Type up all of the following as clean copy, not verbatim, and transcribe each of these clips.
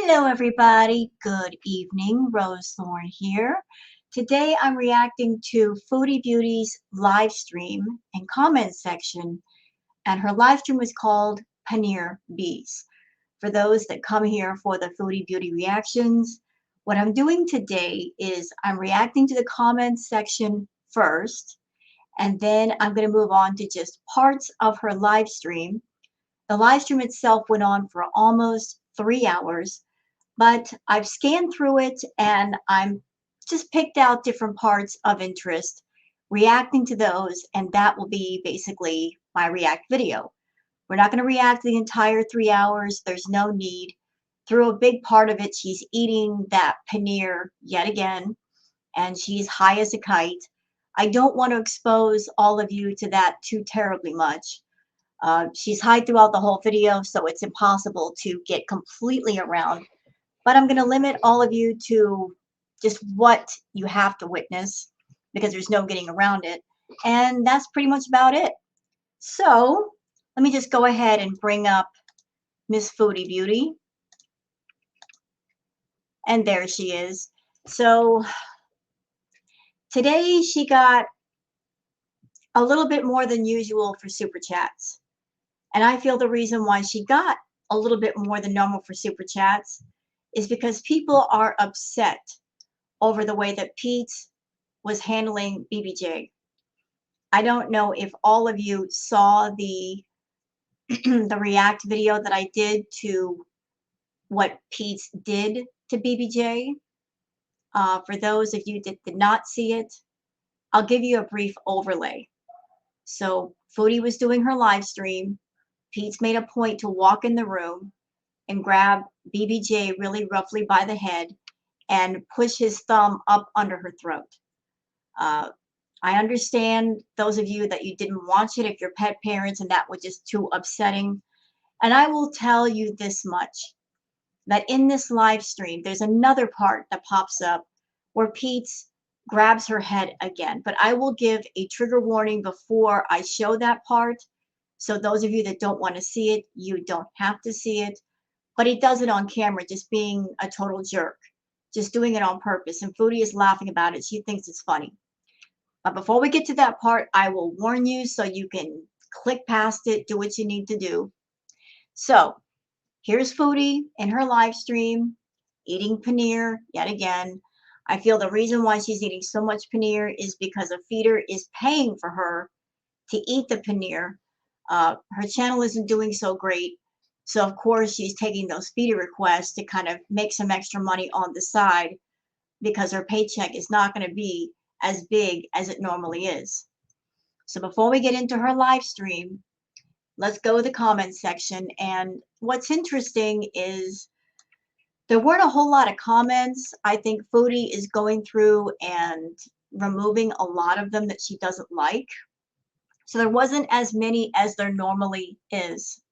Hello everybody, good evening, Rose Thorn here. Today I'm reacting to Foodie Beauty's live stream and comment section, and her live stream is called Paneer Beeze. For those that come here for the Foodie Beauty reactions, what I'm doing today is I'm reacting to the comments section first, and then I'm going to move on to just parts of her live stream. The live stream itself went on for almost 3 hours, but I've scanned through it and I'm just picked out different parts of interest, reacting to those, and that will be basically my react video. We're not going to react the entire 3 hours. There's no need. Through a big part of it, she's eating that paneer yet again, and she's high as a kite. I don't want to expose all of you to that too terribly much. She's high throughout the whole video, so it's impossible to get completely around, but I'm going to limit all of you to just what you have to witness because there's no getting around it. And that's pretty much about it. So let me just go ahead and bring up Miss Foodie Beauty. And there she is. So today she got a little bit more than usual for super chats. And I feel the reason why she got a little bit more than normal for super chats is because people are upset over the way that Pete was handling BBJ. I don't know if all of you saw the the react video that I did to what Pete did to BBJ. For those of you that did not see it, I'll give you a brief overlay. So Foodie was doing her live stream. Pete made a point to walk in the room and grab BBJ really roughly by the head and push his thumb up under her throat. I understand those of you that you didn't watch it if you're pet parents and that was just too upsetting. And I will tell you this much, that in this live stream, there's another part that pops up where Pete grabs her head again. But I will give a trigger warning before I show that part. So those of you that don't want to see it, you don't have to see it. But he does it on camera, just being a total jerk, just doing it on purpose. And Foodie is laughing about it. She thinks it's funny. But before we get to that part, I will warn you so you can click past it, do what you need to do. So here's Foodie in her live stream, eating paneer yet again. I feel the reason why she's eating so much paneer is because a feeder is paying for her to eat the paneer. Her channel isn't doing so great. So of course she's taking those feeder requests to kind of make some extra money on the side because her paycheck is not going to be as big as it normally is. So before we get into her live stream, let's go to the comments section. And what's interesting is there weren't a whole lot of comments. I think Foodie is going through and removing a lot of them that she doesn't like. So there wasn't as many as there normally is.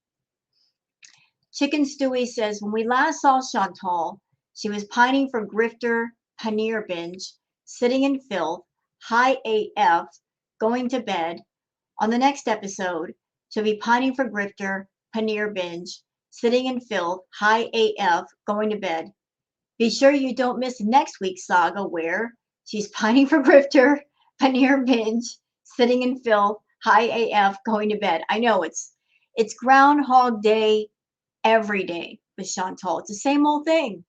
Chicken Stewie says, when we last saw Chantal, she was pining for grifter paneer binge, sitting in filth, high AF, going to bed. On the next episode, she'll be pining for grifter paneer binge, sitting in filth, high AF, going to bed. Be sure you don't miss next week's saga where she's pining for grifter paneer binge, sitting in filth, high AF, going to bed. I know it's Groundhog Day every day with Chantal. It's the same old thing.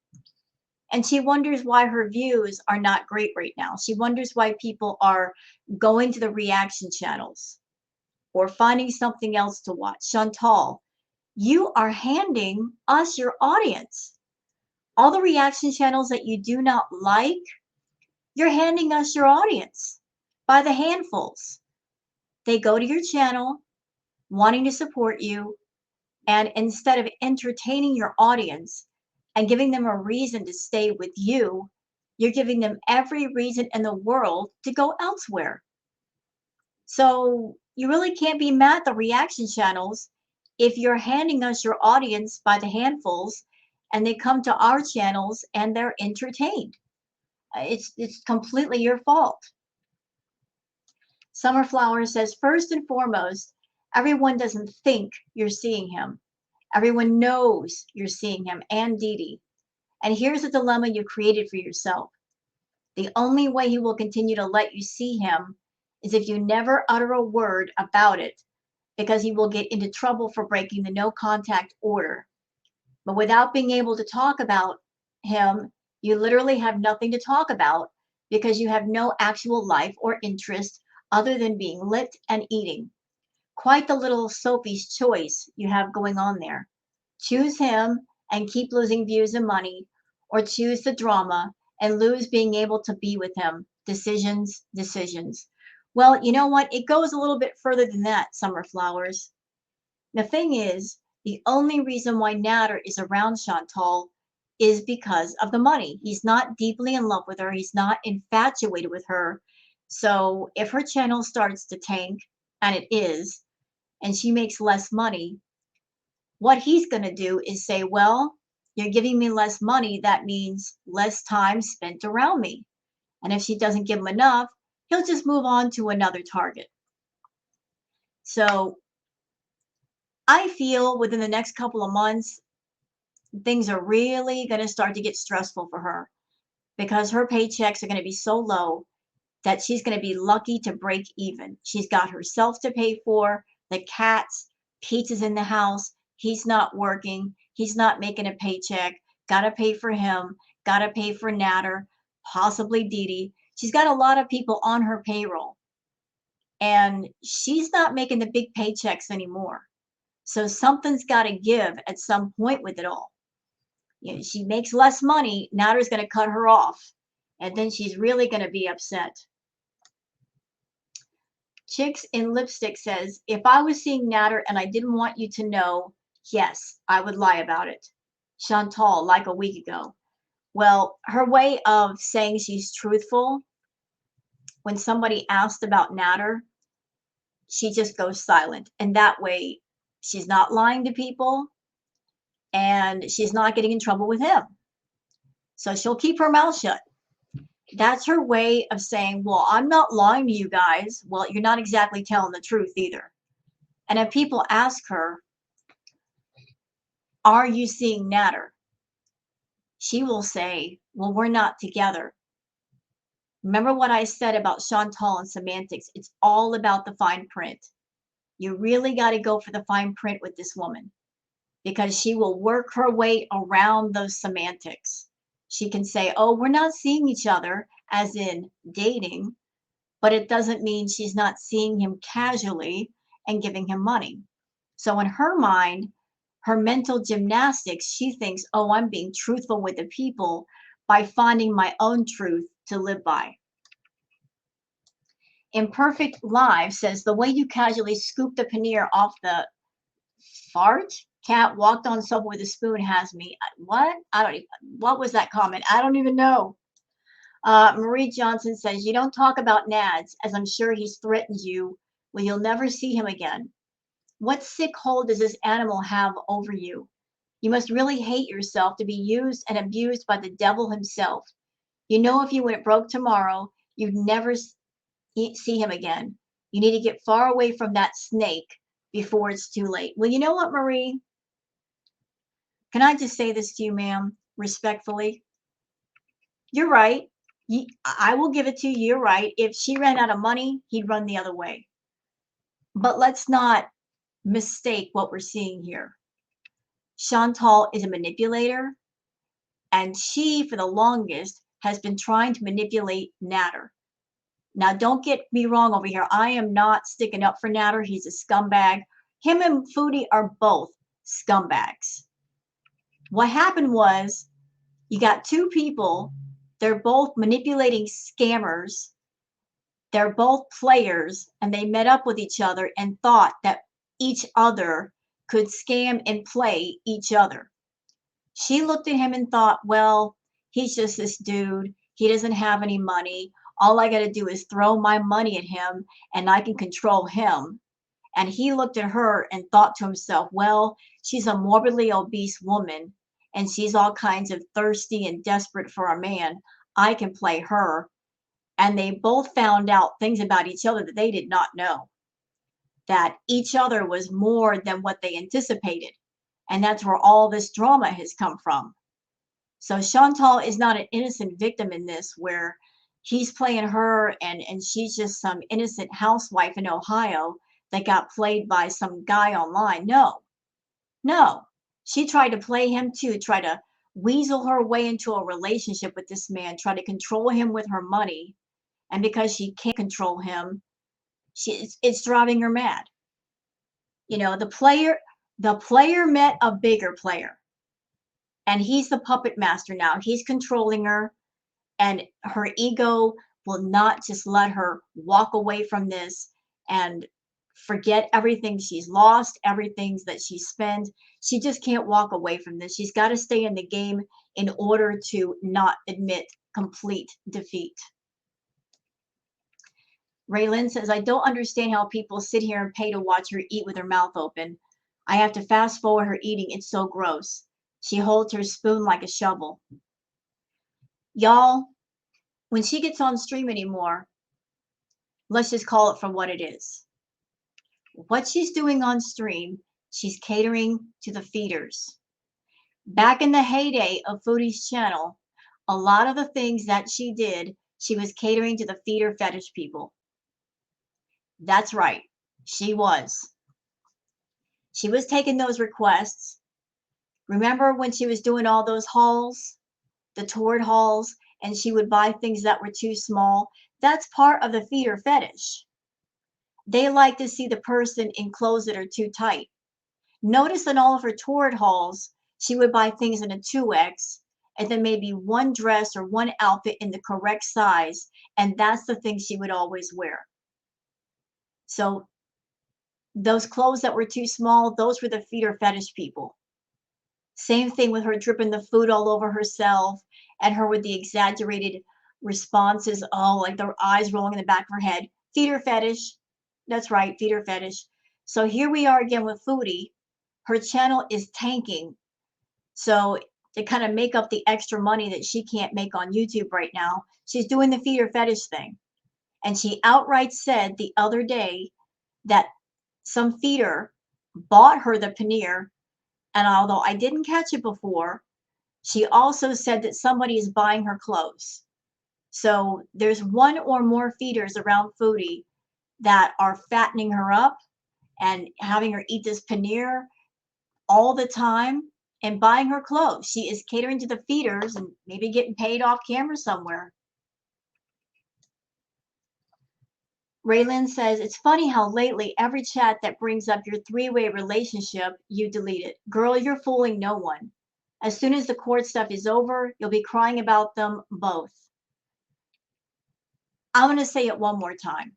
And she wonders why her views are not great right now. She wonders why people are going to the reaction channels or finding something else to watch. Chantal, you are handing us your audience. All the reaction channels that you do not like, you're handing us your audience by the handfuls. They go to your channel wanting to support you, and instead of entertaining your audience and giving them a reason to stay with you, you're giving them every reason in the world to go elsewhere. So you really can't be mad at the reaction channels if you're handing us your audience by the handfuls and they come to our channels and they're entertained. It's completely your fault. Summerflower says, first and foremost, everyone doesn't think you're seeing him. Everyone knows you're seeing him, and Dee Dee. And here's a dilemma you created for yourself. The only way he will continue to let you see him is if you never utter a word about it, because he will get into trouble for breaking the no contact order. But without being able to talk about him, you literally have nothing to talk about because you have no actual life or interest other than being lit and eating. Quite the little Sophie's choice you have going on there. Choose him and keep losing views and money, or choose the drama and lose being able to be with him. Decisions, decisions. Well, you know what? It goes a little bit further than that, Summer Flowers. The thing is, the only reason why Nader is around Chantal is because of the money. He's not deeply in love with her. He's not infatuated with her. So if her channel starts to tank, and it is, and she makes less money, what he's going to do is say, well, you're giving me less money. That means less time spent around me. And if she doesn't give him enough, he'll just move on to another target. So I feel within the next couple of months, things are really going to start to get stressful for her because her paychecks are going to be so low that she's going to be lucky to break even. She's got herself to pay for, the cats, pizzas in the house. He's not working. He's not making a paycheck. Got to pay for him. Got to pay for Nader, possibly Dee Dee. She's got a lot of people on her payroll. And she's not making the big paychecks anymore. So something's got to give at some point with it all. You know, she makes less money. Nader's going to cut her off. And then she's really going to be upset. Chicks in Lipstick says, if I was seeing Nader and I didn't want you to know, yes, I would lie about it. Chantal, like a week ago. Well, her way of saying she's truthful, when somebody asked about Nader, she just goes silent. And that way, she's not lying to people and she's not getting in trouble with him. So she'll keep her mouth shut. That's her way of saying, well, I'm not lying to you guys. Well, you're not exactly telling the truth either. And if people ask her, are you seeing Nader? She will say, well, we're not together. Remember what I said about Chantal and semantics. It's all about the fine print. You really got to go for the fine print with this woman because she will work her way around those semantics. She can say, oh, we're not seeing each other, as in dating, but it doesn't mean she's not seeing him casually and giving him money. So in her mind, her mental gymnastics, she thinks, oh, I'm being truthful with the people by finding my own truth to live by. Imperfect Live says, the way you casually scoop the paneer off the fart cat walked on sofa with a spoon has me. What? I don't even, what was that comment? I don't even know. Marie Johnson says, you don't talk about Nads, as I'm sure he's threatened you. Well, you'll never see him again. What sick hold does this animal have over you? You must really hate yourself to be used and abused by the devil himself. You know, if you went broke tomorrow, you'd never see him again. You need to get far away from that snake before it's too late. Well, you know what, Marie? Can I just say this to you, ma'am, respectfully? You're right. I will give it to you. You're right. If she ran out of money, he'd run the other way. But let's not mistake what we're seeing here. Chantal is a manipulator, and she, for the longest, has been trying to manipulate Nader. Now, don't get me wrong over here. I am not sticking up for Nader. He's a scumbag. Him and Foodie are both scumbags. What happened was you got two people. They're both manipulating scammers. They're both players, and they met up with each other and thought that each other could scam and play each other. She looked at him and thought, well, he's just this dude. He doesn't have any money. All I got to do is throw my money at him and I can control him. And he looked at her and thought to himself, well, she's a morbidly obese woman and she's all kinds of thirsty and desperate for a man. I can play her. And they both found out things about each other that they did not know. That each other was more than what they anticipated. And that's where all this drama has come from. So Chantal is not an innocent victim in this, where he's playing her and she's just some innocent housewife in Ohio that got played by some guy online. No, no. She tried to play him too, try to weasel her way into a relationship with this man, try to control him with her money. And because she can't control him, it's driving her mad. You know, the player met a bigger player, and he's the puppet master now. He's controlling her, and her ego will not just let her walk away from this and forget everything she's lost, everything that she spent. She just can't walk away from this. She's got to stay in the game in order to not admit complete defeat. Raylan says, I don't understand how people sit here and pay to watch her eat with her mouth open. I have to fast forward her eating. It's so gross. She holds her spoon like a shovel. Y'all, when she gets on stream anymore, let's just call it for what it is. What she's doing on stream, she's catering to the feeders. Back in the heyday of Foodie's channel, a lot of the things that she did, she was catering to the feeder fetish people. That's right. She was. She was taking those requests. Remember when she was doing all those hauls, the toward hauls, and she would buy things that were too small? That's part of the feeder fetish. They like to see the person in clothes that are too tight. Notice in all of her toward hauls, she would buy things in a 2X and then maybe one dress or one outfit in the correct size, and that's the thing she would always wear. So those clothes that were too small, those were the feeder fetish people. Same thing with her dripping the food all over herself and her with the exaggerated responses, oh, like the eyes rolling in the back of her head. Feeder fetish. That's right, feeder fetish. So here we are again with Foodie. Her channel is tanking. So to kind of make up the extra money that she can't make on YouTube right now, she's doing the feeder fetish thing. And she outright said the other day that some feeder bought her the paneer. And although I didn't catch it before, she also said that somebody is buying her clothes. So there's one or more feeders around Foodie that are fattening her up and having her eat this paneer all the time and buying her clothes. She is catering to the feeders and maybe getting paid off camera somewhere. Raylan says, it's funny how lately every chat that brings up your three-way relationship, you delete it. Girl, you're fooling no one. As soon as the court stuff is over, you'll be crying about them both. I'm going to say it one more time.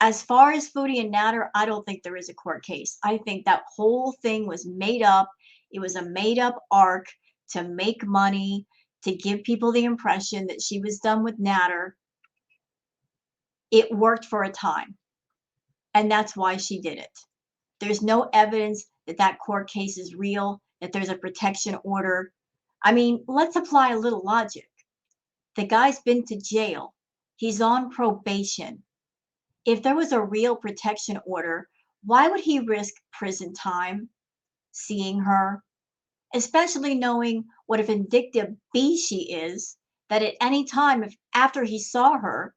As far as Foodie and Natter, I don't think there is a court case. I think that whole thing was made up. It was a made-up arc to make money, to give people the impression that she was done with Natter. It worked for a time, and that's why she did it. There's no evidence that that court case is real, that there's a protection order. I mean, let's apply a little logic. The guy's been to jail. He's on probation. If there was a real protection order, why would he risk prison time seeing her? Especially knowing what a vindictive beast she is, that at any time, if after he saw her,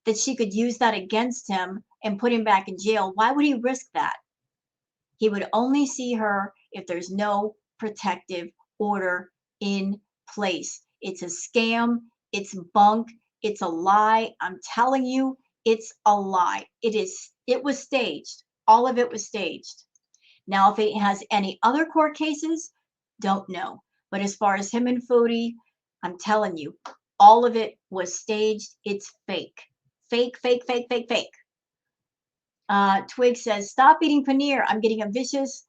that she could use that against him and put him back in jail. Why would he risk that? He would only see her if there's no protective order in place. It's a scam. It's bunk. It's a lie. I'm telling you, it's a lie. It was staged. All of it was staged. Now, if it has any other court cases, don't know. But as far as him and Foodie, I'm telling you, all of it was staged. It's fake. Fake, fake, fake, fake, fake. Twig says, stop eating paneer. I'm getting a vicious,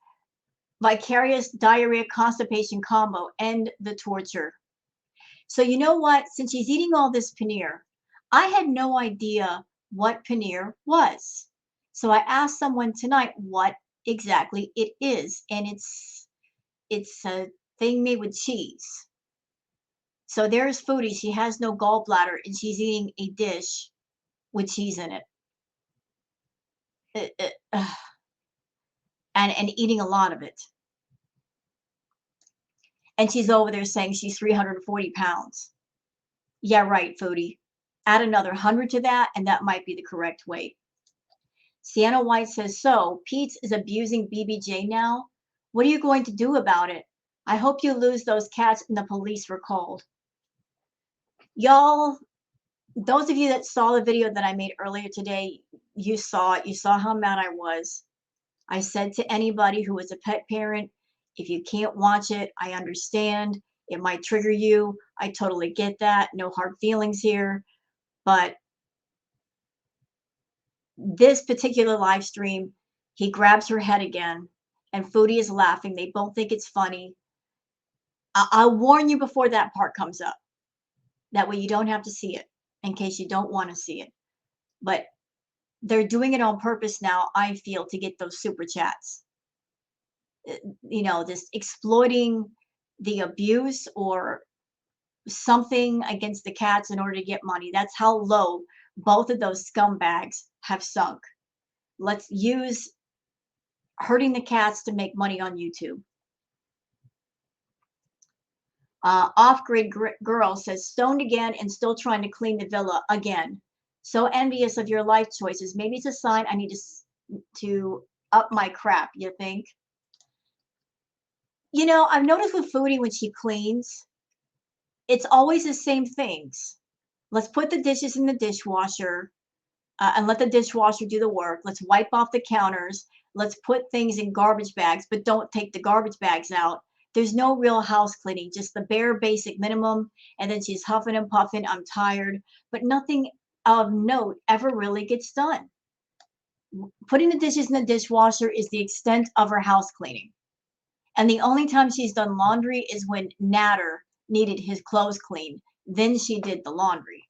vicarious diarrhea constipation combo. End the torture. So you know what? Since she's eating all this paneer, I had no idea what paneer was. So I asked someone tonight what exactly it is. And it's a thing made with cheese. So there's Foodie. She has no gallbladder and she's eating a dish with cheese in it. And eating a lot of it. And she's over there saying she's 340 pounds. Yeah, right, Foodie. Add another 100 to that, and that might be the correct weight. Sienna White says, so Pete's is abusing BBJ now? What are you going to do about it? I hope you lose those cats and the police were called. Y'all, those of you that saw the video that I made earlier today, you saw it. You saw how mad I was. I said to anybody who was a pet parent, if you can't watch it, I understand. It might trigger you. I totally get that. No hard feelings here. But this particular live stream, he grabs her head again, and Foodie is laughing. They both think it's funny. I'll warn you before that part comes up. That way you don't have to see it in case you don't want to see it. But they're doing it on purpose now, I feel, to get those super chats. Just exploiting the abuse or something against the cats in order to get money. That's how low both of those scumbags have sunk. Let's use hurting the cats to make money on YouTube. Off-grid girl says, stoned again and still trying to clean the villa again. So envious of your life choices. Maybe it's a sign I need to up my crap, you think? I've noticed with Foodie when she cleans, it's always the same things. Let's put the dishes in the dishwasher and let the dishwasher do the work. Let's wipe off the counters. Let's put things in garbage bags, but don't take the garbage bags out. There's no real house cleaning, just the bare basic minimum. And then she's huffing and puffing. I'm tired, but nothing of note ever really gets done. Putting the dishes in the dishwasher is the extent of her house cleaning. And the only time she's done laundry is when Natter needed his clothes cleaned. Then she did the laundry.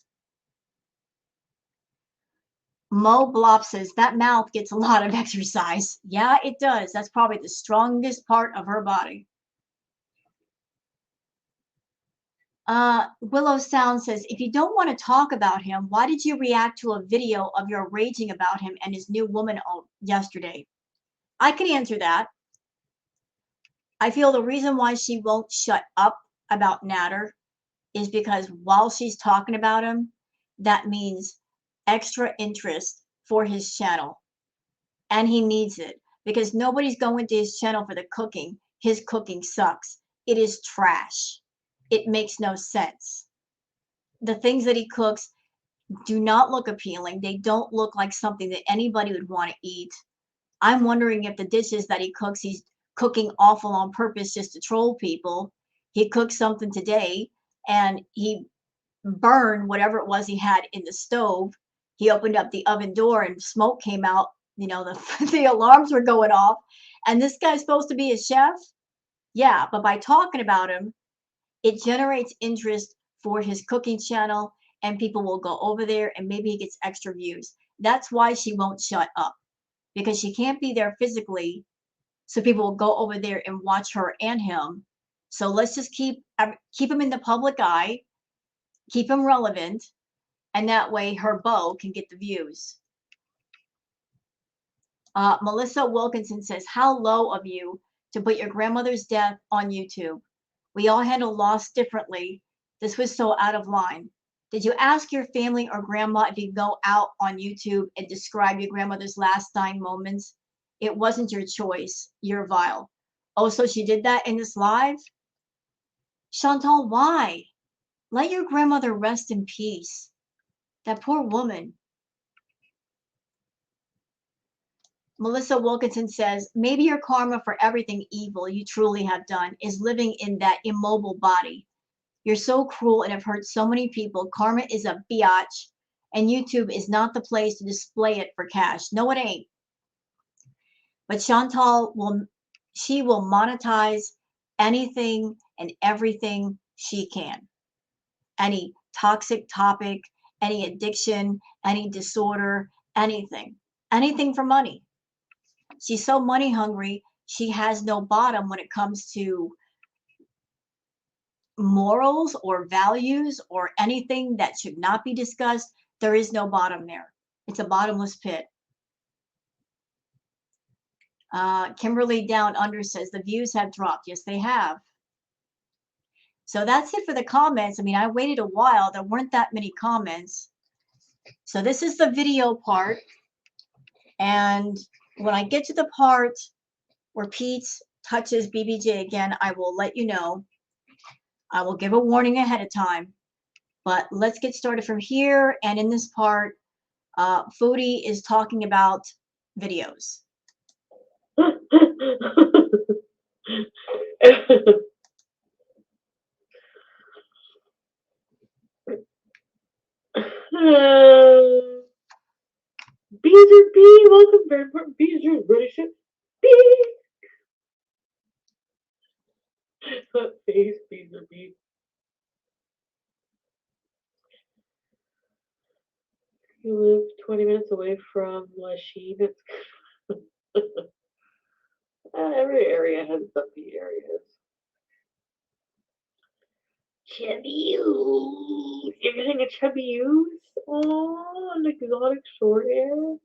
Mo Blop says, that mouth gets a lot of exercise. Yeah, it does. That's probably the strongest part of her body. Willow Sound says, if you don't want to talk about him, why did you react to a video of your raging about him and his new woman yesterday? I can answer that. I feel the reason why she won't shut up about Natter is because while she's talking about him, that means extra interest for his channel. And he needs it because nobody's going to his channel for the cooking. His cooking sucks. It is trash. It makes no sense. The things that he cooks do not look appealing. They don't look like something that anybody would want to eat. I'm wondering if the dishes that he cooks, he's cooking awful on purpose just to troll people. He cooked something today and he burned whatever it was he had in the stove. He opened up the oven door and smoke came out. The alarms were going off. And this guy's supposed to be a chef? Yeah, but by talking about him, it generates interest for his cooking channel and people will go over there and maybe he gets extra views. That's why she won't shut up because she can't be there physically. So people will go over there and watch her and him. So let's just keep him in the public eye, keep him relevant, and that way her beau can get the views. Melissa Wilkinson says, how low of you to put your grandmother's death on YouTube. We all handle loss differently. This was so out of line. Did you ask your family or grandma if you go out on YouTube and describe your grandmother's last dying moments? It wasn't your choice. You're vile. Oh, so she did that in this live? Chantal, why? Let your grandmother rest in peace. That poor woman. Melissa Wilkinson says, maybe your karma for everything evil you truly have done is living in that immobile body. You're so cruel and have hurt so many people. Karma is a biatch, and YouTube is not the place to display it for cash. No, it ain't. But Chantal will monetize anything and everything she can. Any toxic topic, any addiction, any disorder, anything for money. She's so money hungry, she has no bottom when it comes to morals or values or anything that should not be discussed. There is no bottom there. It's a bottomless pit. Kimberly Down Under says the views have dropped. Yes, they have. So that's it for the comments. I mean, I waited a while. There weren't that many comments. So this is the video part. And when I get to the part where Pete touches BBJ again, I will let you know. I will give a warning ahead of time. But let's get started from here. And in this part, Foodie is talking about videos. Beeze B, welcome, very important. Beeze, British B. Face, Beeze B. You live 20 minutes away from Lachine. Every area has dumpy areas. Chubby Ooze. You're getting a chubby Ooze? Oh, an exotic short hair.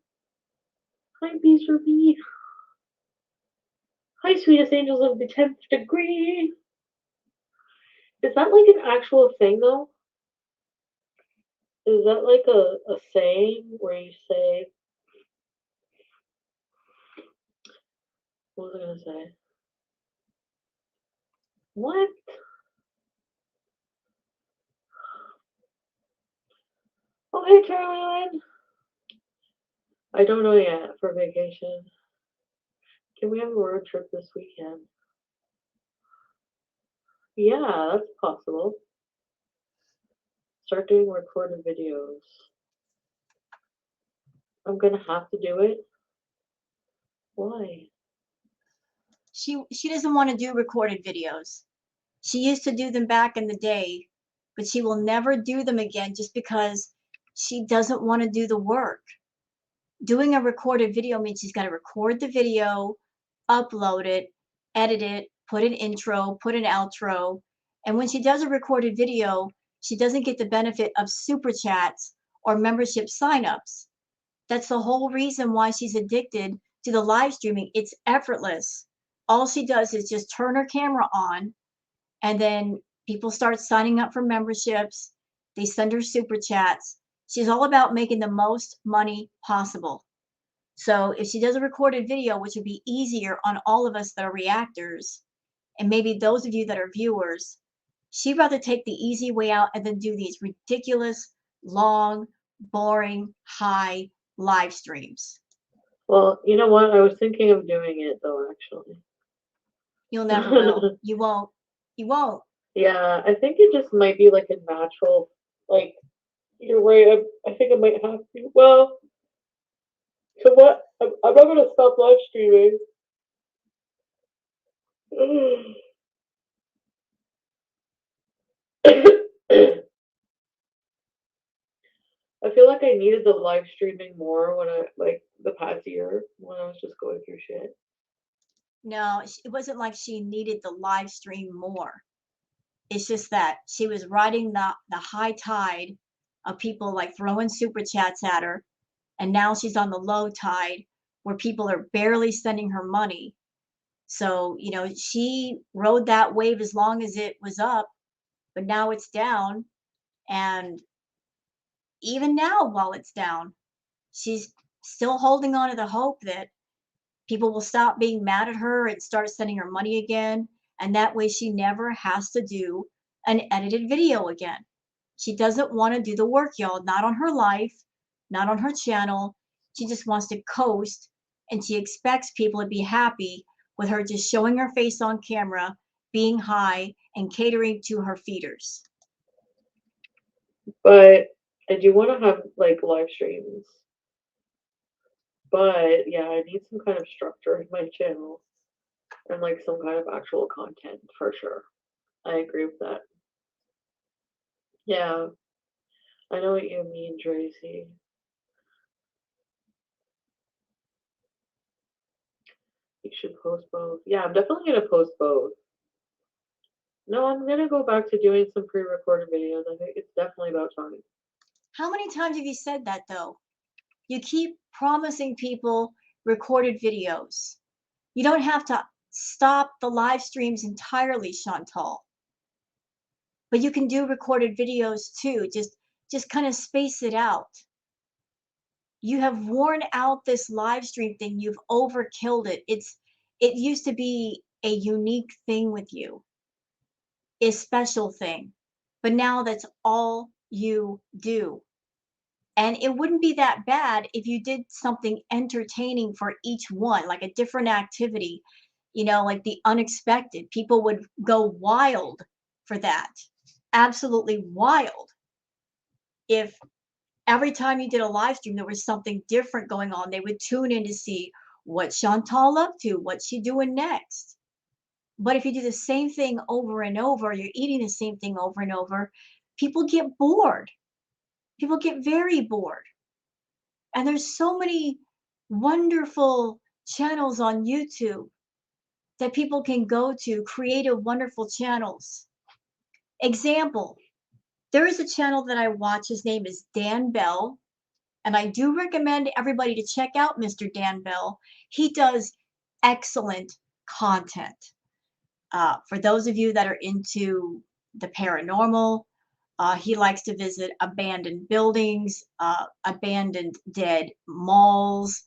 Hi, Beeze B. Hi, sweetest angels of the 10th degree. Is that like an actual thing, though? Is that like a saying where you say, what was I gonna say? What? Oh, hey, Caroline. I don't know yet for vacation. Can we have a road trip this weekend? Yeah, that's possible. Start doing recorded videos. I'm gonna have to do it. Why? She doesn't want to do recorded videos. She used to do them back in the day, but she will never do them again just because she doesn't want to do the work. Doing a recorded video means she's got to record the video, upload it, edit it, put an intro, put an outro. And when she does a recorded video, she doesn't get the benefit of super chats or membership signups. That's the whole reason why she's addicted to the live streaming. It's effortless. All she does is just turn her camera on, and then people start signing up for memberships. They send her super chats. She's all about making the most money possible. So if she does a recorded video, which would be easier on all of us that are reactors, and maybe those of you that are viewers, she'd rather take the easy way out and then do these ridiculous, long, boring, high live streams. Well, you know what? I was thinking of doing it though, actually. You'll never will. You won't. You won't. Yeah, I think it just might be like a natural, like, you're right. I think I might have to. Well, so what? I'm not gonna stop live streaming. I feel like I needed the live streaming more when I like the past year when I was just going through shit. No, it wasn't like she needed the live stream more. It's just that she was riding the high tide of people like throwing super chats at her, and now she's on the low tide where people are barely sending her money. So, she rode that wave as long as it was up, but now it's down. And even now, while it's down, she's still holding on to the hope that people will stop being mad at her and start sending her money again. And that way she never has to do an edited video again. She doesn't want to do the work, y'all, not on her life, not on her channel. She just wants to coast, and she expects people to be happy with her just showing her face on camera, being high, and catering to her feeders. But I do want to have like live streams. But yeah, I need some kind of structure in my channel and like some kind of actual content for sure. I agree with that. Yeah, I know what you mean, Tracy. You should post both. Yeah, I'm definitely gonna post both. No, I'm gonna go back to doing some pre-recorded videos. I think it's definitely about time. How many times have you said that, though? You keep promising people recorded videos. You don't have to stop the live streams entirely, Chantal. But you can do recorded videos too. Just kind of space it out. You have worn out this live stream thing. You've overkilled it. It used to be a unique thing with you, a special thing. But now that's all you do. And it wouldn't be that bad if you did something entertaining for each one, like a different activity, like the unexpected. People would go wild for that. Absolutely wild. If every time you did a live stream, there was something different going on, they would tune in to see what Chantal up to, what's she doing next. But if you do the same thing over and over, you're eating the same thing over and over, people get bored. People get very bored. And there's so many wonderful channels on YouTube that people can go to, creative, wonderful channels. Example, there is a channel that I watch. His name is Dan Bell. And I do recommend everybody to check out Mr. Dan Bell. He does excellent content. For those of you that are into the paranormal, he likes to visit abandoned buildings, abandoned dead malls.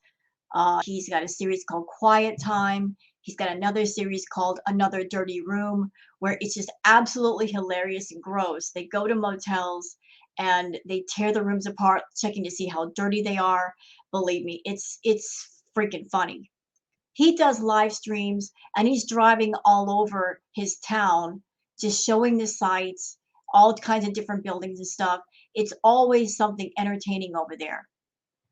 He's got a series called Quiet Time. He's got another series called Another Dirty Room, where it's just absolutely hilarious and gross. They go to motels and they tear the rooms apart, checking to see how dirty they are. Believe me, it's freaking funny. He does live streams and he's driving all over his town, just showing the sights, all kinds of different buildings and stuff. It's always something entertaining over there.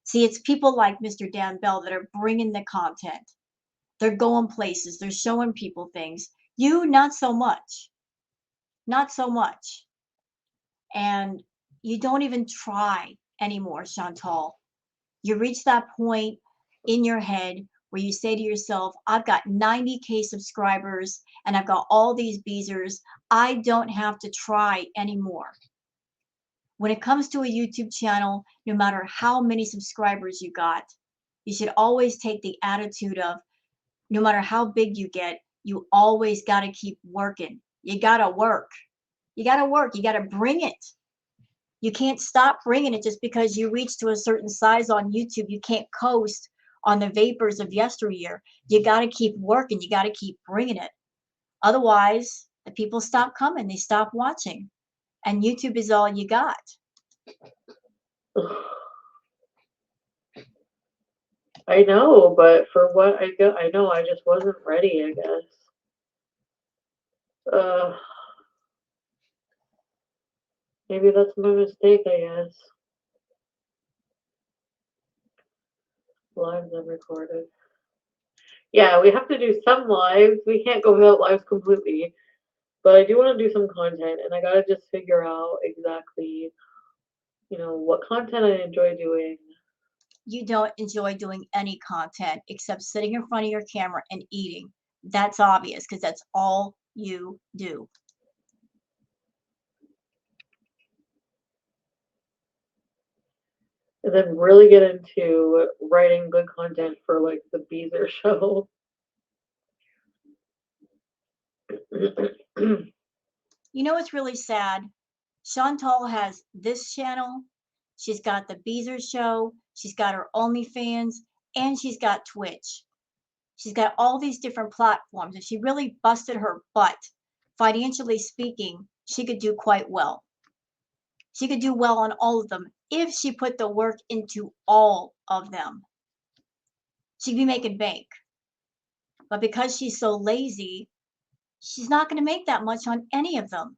See, it's people like Mr. Dan Bell that are bringing the content. They're going places, they're showing people things. You, not so much. Not so much. And you don't even try anymore, Chantal. You reach that point in your head where you say to yourself, I've got 90K subscribers and I've got all these Beezers. I don't have to try anymore. When it comes to a YouTube channel, no matter how many subscribers you got, you should always take the attitude of no matter how big you get, you always got to keep working. You got to work. You got to work. You got to bring it. You can't stop bringing it just because you reach to a certain size on YouTube. You can't coast on the vapors of yesteryear. You got to keep working. You got to keep bringing it. Otherwise, the people stop coming. They stop watching. And YouTube is all you got. I know, but for what I got, I know I just wasn't ready, I guess. Maybe that's my mistake, I guess. Lives unrecorded. Yeah, we have to do some lives. We can't go without lives completely. But I do want to do some content, and I gotta just figure out exactly, what content I enjoy doing. You don't enjoy doing any content except sitting in front of your camera and eating. That's obvious because that's all you do. And then really get into writing good content for like the Beezer show. You know what's really sad? Chantal has this channel. She's got the Beezer show. She's got her OnlyFans, and she's got Twitch. She's got all these different platforms. If she really busted her butt, financially speaking, she could do quite well. She could do well on all of them if she put the work into all of them. She'd be making bank. But because she's so lazy, she's not going to make that much on any of them.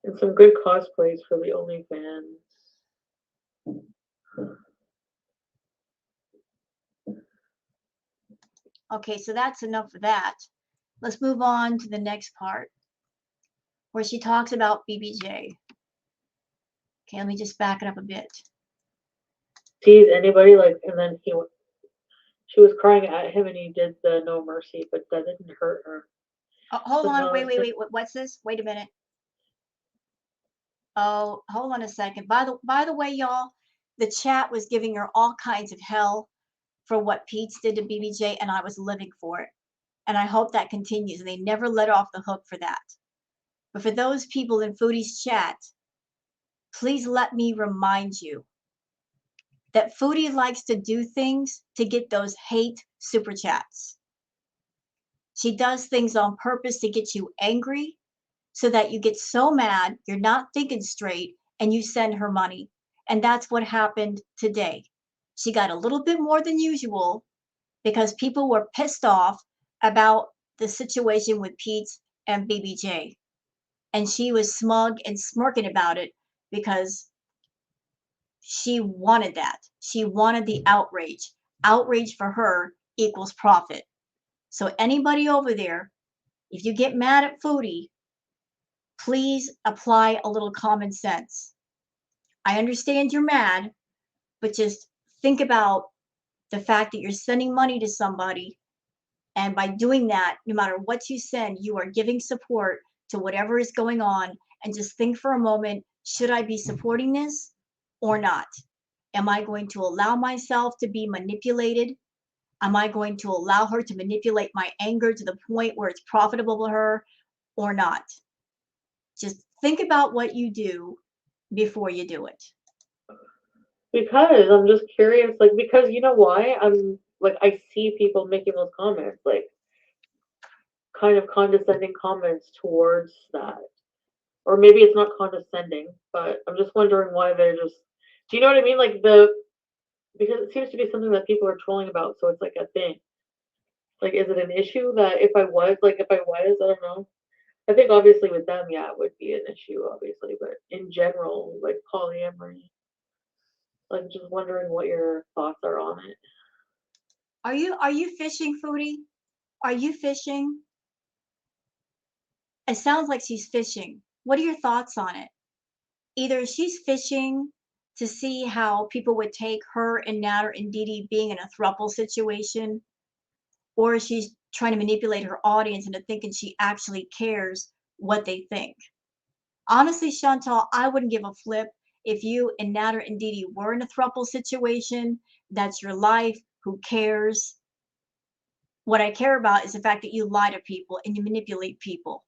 And some good cosplays for the OnlyFans. Okay, so that's enough of that. Let's move on to the next part where she talks about BBJ. Okay, let me just back it up a bit. Tease anybody, and then she was crying at him and he did the no mercy, but that didn't hurt her. Oh, hold on, wait. What's this? Wait a minute. Oh, hold on a second. By the way, y'all, the chat was giving her all kinds of hell for what Pete's did to BBJ, and I was living for it. And I hope that continues, and they never let off the hook for that. But for those people in Foodie's chat, please let me remind you that Foodie likes to do things to get those hate super chats. She does things on purpose to get you angry so that you get so mad, you're not thinking straight, and you send her money. And that's what happened today. She got a little bit more than usual because people were pissed off about the situation with Pete and BBJ. And she was smug and smirking about it because she wanted that. She wanted the outrage. Outrage for her equals profit. So anybody over there, if you get mad at Foodie, please apply a little common sense. I understand you're mad, but just think about the fact that you're sending money to somebody. And by doing that, no matter what you send, you are giving support to whatever is going on. And just think for a moment, should I be supporting this or not? Am I going to allow myself to be manipulated? Am I going to allow her to manipulate my anger to the point where it's profitable to her or not? Just think about what you do before you do it. Because I'm just curious, like, because you know why? I'm like, I see people making those comments, like, kind of condescending comments towards that. Or maybe it's not condescending, but I'm just wondering why they're just, do you know what I mean? Like, because it seems to be something that people are trolling about, so it's like a thing. Like, is it an issue that if I was, I don't know. I think obviously with them, yeah, it would be an issue, obviously, but in general, like polyamory, I'm just wondering what your thoughts are on it. Are you fishing, Foodie? Are you fishing? It sounds like she's fishing. What are your thoughts on it? Either she's fishing to see how people would take her and Natter and Dee being in a throuple situation, or she's trying to manipulate her audience into thinking she actually cares what they think. Honestly, Chantal, I wouldn't give a flip if you and Natter and Dee were in a throuple situation. That's your life. Who cares? What I care about is the fact that you lie to people and you manipulate people.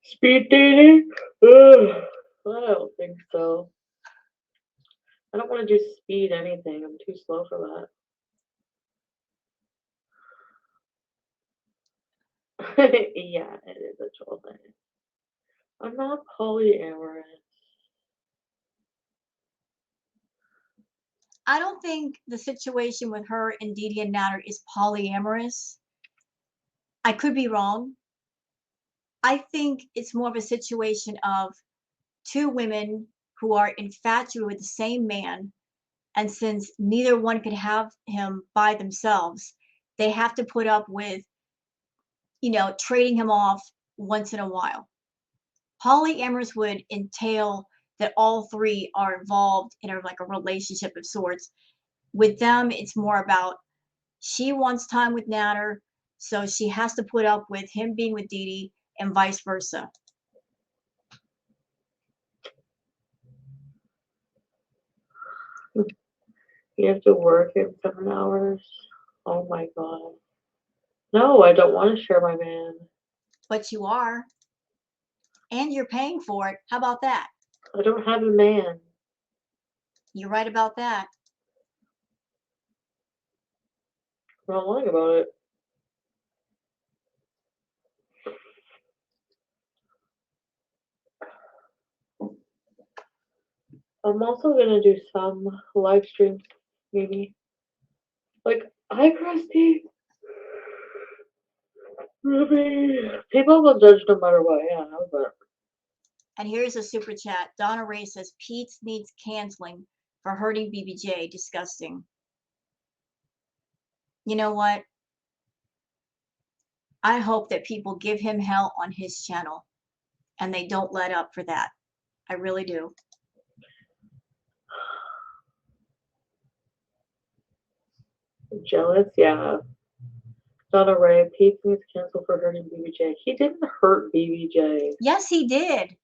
Speed dating? Ugh, I don't think so. I don't want to do speed anything. I'm too slow for that. Yeah, it is a troll thing. I'm not polyamorous. I don't think the situation with her and Dee and Natter is polyamorous. I could be wrong. I think it's more of a situation of two women who are infatuated with the same man, and since neither one could have him by themselves, they have to put up with, trading him off once in a while. Polyamorous would entail that all three are involved in like a relationship of sorts. With them, it's more about she wants time with Natter, so she has to put up with him being with Dee and vice versa. You have to work in 7 hours. Oh my god. No, I don't want to share my man. But you are, and you're paying for it. How about that? I don't have a man. You're right about that. I'm not lying about it. I'm also gonna do some live streams, maybe. Like, hi, Krusty. Ruby. People will judge no matter what. Yeah, how's that? And here's a super chat. Donna Ray says Pete needs canceling for hurting BBJ. Disgusting. You know what? I hope that people give him hell on his channel and they don't let up for that. I really do. Jealous? Yeah. Donna Ray, Pete needs canceled for hurting BBJ. He didn't hurt BBJ. Yes, he did.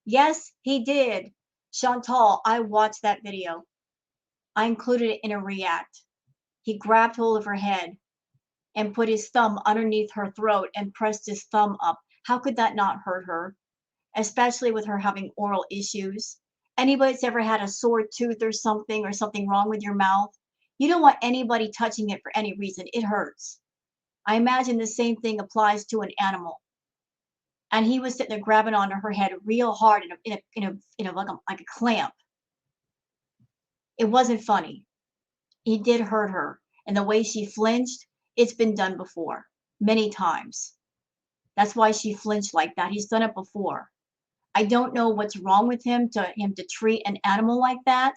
Yes, he did. Chantal, I watched that video. I included it in a react. He grabbed hold of her head and put his thumb underneath her throat and pressed his thumb up. How could that not hurt her? Especially with her having oral issues. Anybody that's ever had a sore tooth or something wrong with your mouth, you don't want anybody touching it for any reason. It hurts. I imagine the same thing applies to an animal. And he was sitting there grabbing onto her head real hard like a clamp. It wasn't funny. He did hurt her. And the way she flinched, it's been done before, many times. That's why she flinched like that. He's done it before. I don't know what's wrong with him to treat an animal like that.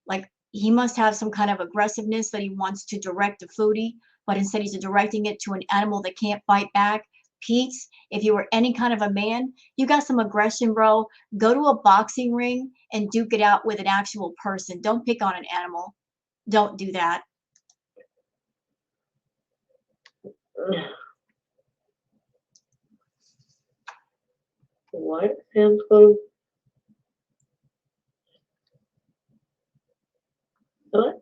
Like he must have some kind of aggressiveness that he wants to direct to Foodie, but instead he's directing it to an animal that can't fight back. Pete's, if you were any kind of a man, you got some aggression, bro. Go to a boxing ring and duke it out with an actual person. Don't pick on an animal. Don't do that. What? Sam's Club? What?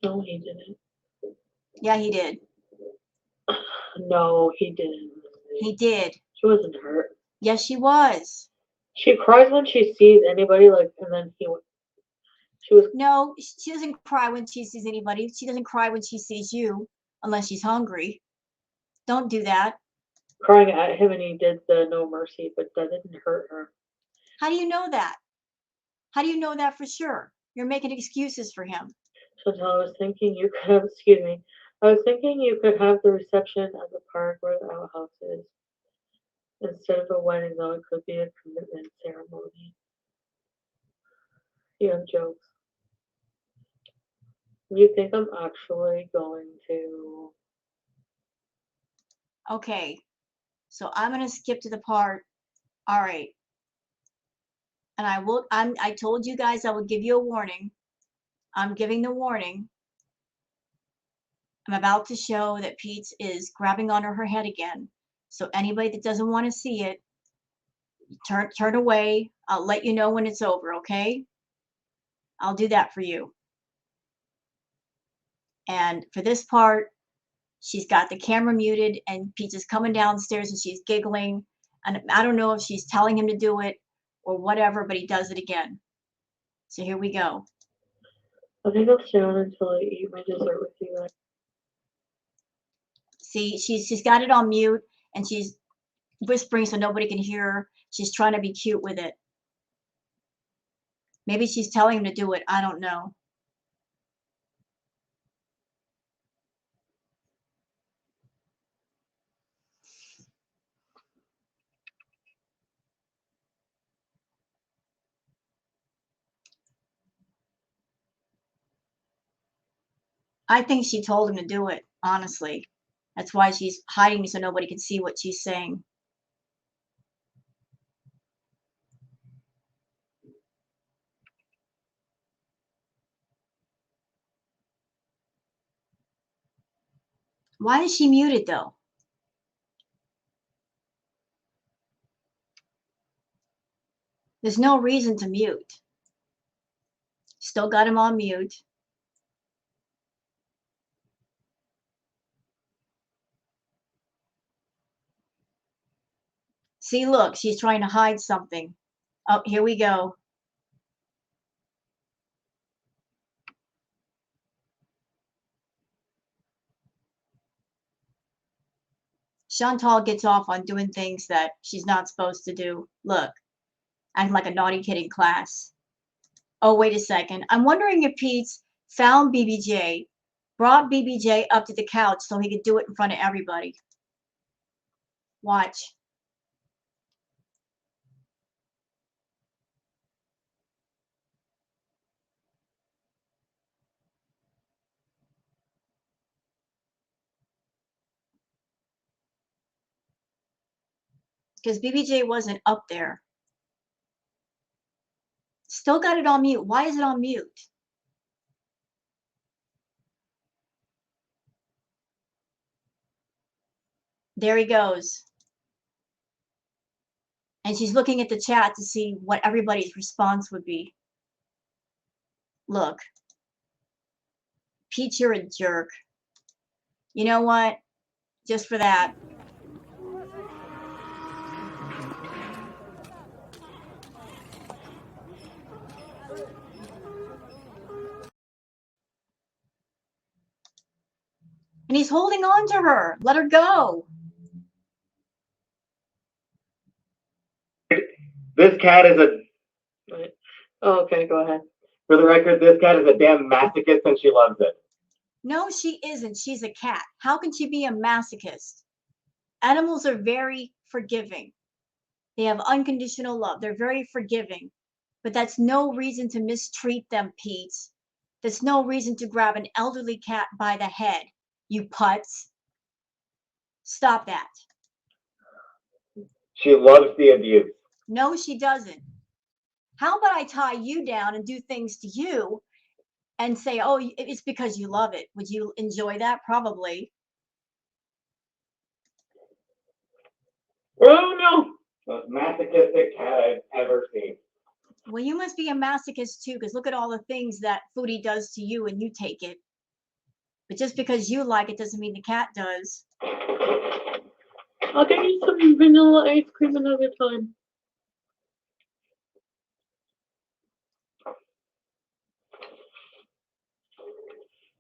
No, he didn't. Yeah, he did. No, he didn't. He did. She wasn't hurt. Yes, she was. She cries when she sees anybody, like, and then she was No, she doesn't cry when she sees anybody. She doesn't cry when she sees you, unless she's hungry. Don't do that. crying at him and he did the no mercy, but that didn't hurt her. How do you know that? How do you know that for sure? You're making excuses for him. Chantal, I was thinking you could have, excuse me, I was thinking you could have the reception at the park where the outhouse is. Instead of a wedding, though, it could be a commitment ceremony. You have jokes. You think I'm actually going to. Okay, so I'm gonna skip to the part. All right, and I told you guys I would give you a warning. I'm giving the warning. I'm about to show that Pete is grabbing onto her head again. So anybody that doesn't want to see it, turn away. I'll let you know when it's over, okay? I'll do that for you. And for this part, she's got the camera muted and Pete is coming downstairs and she's giggling. And I don't know if she's telling him to do it or whatever, but he does it again. So here we go. I think I'll stay on until I eat my dessert with you guys. See, she's got it on mute and she's whispering so nobody can hear her. She's trying to be cute with it. Maybe she's telling him to do it. I don't know. I think she told him to do it, honestly. That's why she's hiding so nobody can see what she's saying. Why is she muted though? There's no reason to mute. Still got him on mute. See, look, she's trying to hide something. Oh, here we go. Chantal gets off on doing things that she's not supposed to do. Look, acting like a naughty kid in class. Oh, wait a second. I'm wondering if Pete's found BBJ, brought BBJ up to the couch so he could do it in front of everybody. Watch. Because BBJ wasn't up there. Still got it on mute. Why is it on mute? There he goes. And she's looking at the chat to see what everybody's response would be. Look, Pete, you're a jerk. You know what? Just for that. And he's holding on to her. Let her go. This cat is a. Oh, okay, go ahead. For the record, this cat is a damn masochist and she loves it. No, she isn't. She's a cat. How can she be a masochist? Animals are very forgiving. They have unconditional love. They're very forgiving. But that's no reason to mistreat them, Pete. That's no reason to grab an elderly cat by the head, you putz. Stop that. She loves the abuse. No, she doesn't. How about I tie you down and do things to you and say, oh, it's because you love it? Would you enjoy that? Probably. Oh no! Most masochistic cat I've ever seen. Well, you must be a masochist too, because look at all the things that Foodie does to you and you take it. But just because you like it doesn't mean the cat does. I'll get you some vanilla ice cream another time.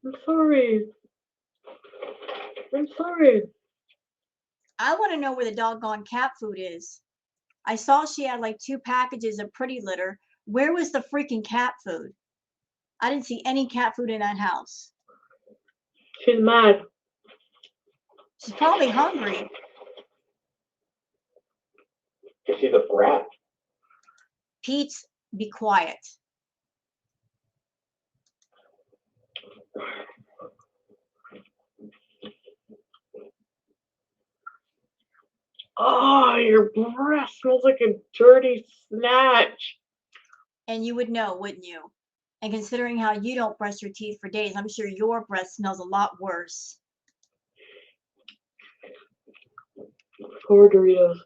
I'm sorry. I'm sorry. I want to know where the doggone cat food is. I saw she had like 2 packages of pretty litter. Where was the freaking cat food? I didn't see any cat food in that house. She's mad. She's probably hungry. She's a brat. Pete, be quiet. Oh, your breath smells like a dirty snatch. And you would know, wouldn't you? And considering how you don't brush your teeth for days, I'm sure your breath smells a lot worse. Poor Doritos.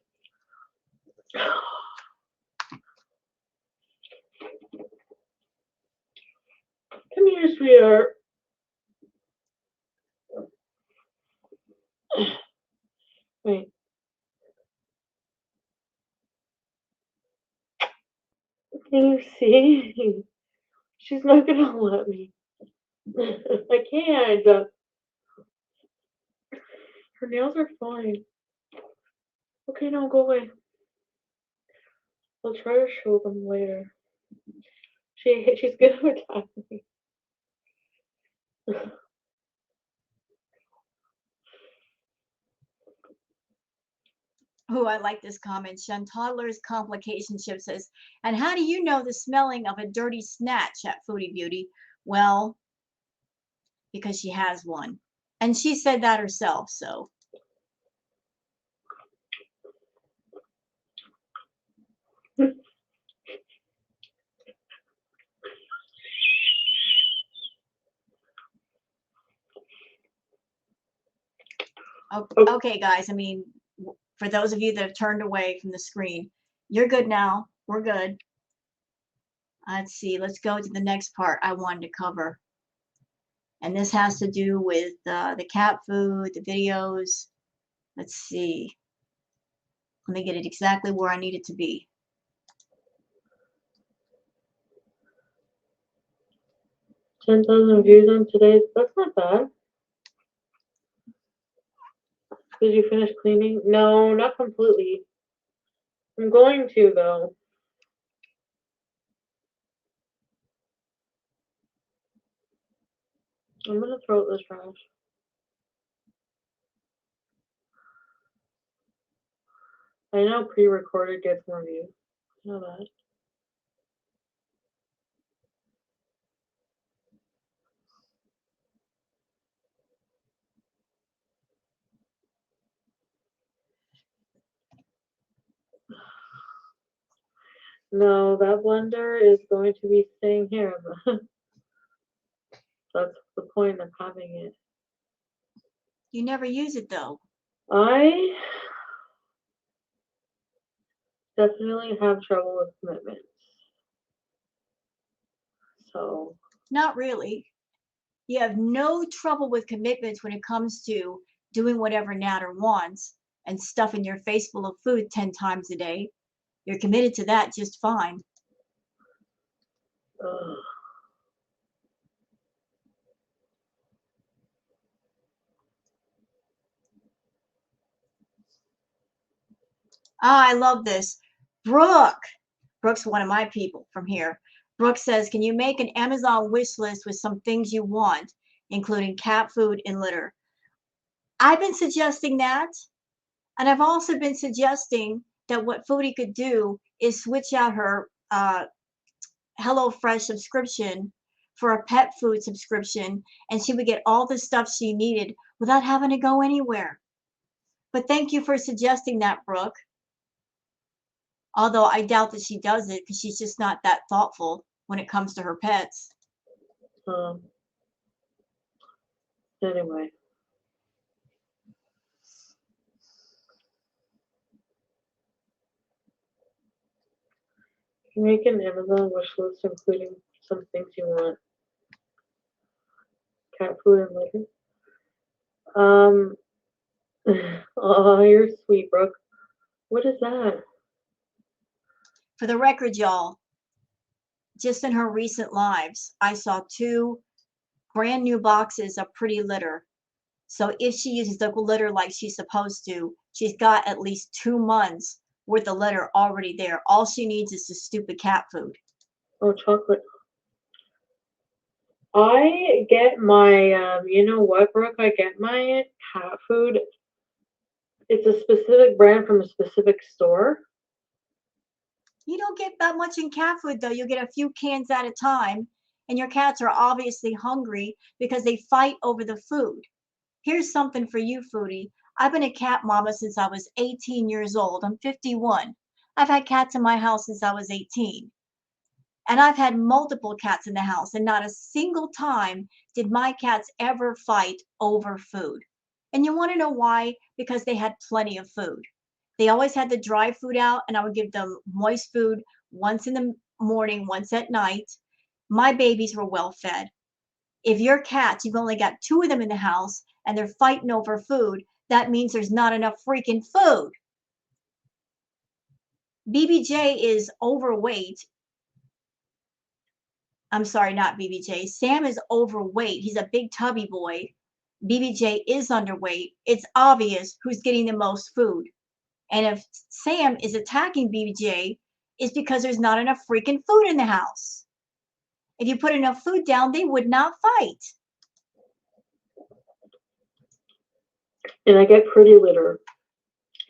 Come here, sweetheart. Wait. Can you see? She's not gonna let me. I can't. Her nails are fine. Okay, no, go away. I'll try to show them later. She's gonna attack me. Oh, I like this comment. Shun Toddler's Complication Ship says, and how do you know the smelling of a dirty snatch at Foodie Beauty? Well, because she has one. And she said that herself, so. Okay, guys, I mean, for those of you that have turned away from the screen, you're good now. We're good. Let's see. Let's go to the next part I wanted to cover. And this has to do with the cat food, the videos. Let's see. Let me get it exactly where I need it to be. 10,000 views on today. That's not bad. Did you finish cleaning? No, not completely. I'm going to, though. I'm gonna throw out the trash. I know pre-recorded gets more views. I know that. No, that blender is going to be staying here. That's the point of having it. You never use it though. I definitely have trouble with commitments. So. Not really. You have no trouble with commitments when it comes to doing whatever Natter wants and stuffing your face full of food 10 times a day. You're committed to that just fine. Ugh. Ah, I love this. Brooke's one of my people from here. Brooke says, can you make an Amazon wish list with some things you want, including cat food and litter? I've been suggesting that. And I've also been suggesting that what Foodie could do is switch out her HelloFresh subscription for a pet food subscription, and she would get all the stuff she needed without having to go anywhere. But thank you for suggesting that, Brooke. Although I doubt that she does it because she's just not that thoughtful when it comes to her pets. Anyway. You make an Amazon wish list including some things you want. Cat food and litter. Oh, you're sweet, Brooke. What is that? For the record, y'all, just in her recent lives, I saw 2 brand new boxes of Pretty Litter. So if she uses the litter like she's supposed to, she's got at least 2 months worth of litter already there. All she needs is the stupid cat food. Oh, chocolate. I get my, you know what, Brooke? I get my cat food. It's a specific brand from a specific store. You don't get that much in cat food, though. You get a few cans at a time, and your cats are obviously hungry because they fight over the food. Here's something for you, Foodie. I've been a cat mama since I was 18 years old. I'm 51. I've had cats in my house since I was 18. And I've had multiple cats in the house, and not a single time did my cats ever fight over food. And you want to know why? Because they had plenty of food. They always had the dry food out, and I would give them moist food once in the morning, once at night. My babies were well fed. If your cats, you've only got 2 of them in the house, and they're fighting over food, that means there's not enough freaking food. BBJ is overweight. I'm sorry, not BBJ. Sam is overweight. He's a big tubby boy. BBJ is underweight. It's obvious who's getting the most food. And if Sam is attacking BBJ, it's because there's not enough freaking food in the house. If you put enough food down, they would not fight. And I get Pretty Litter.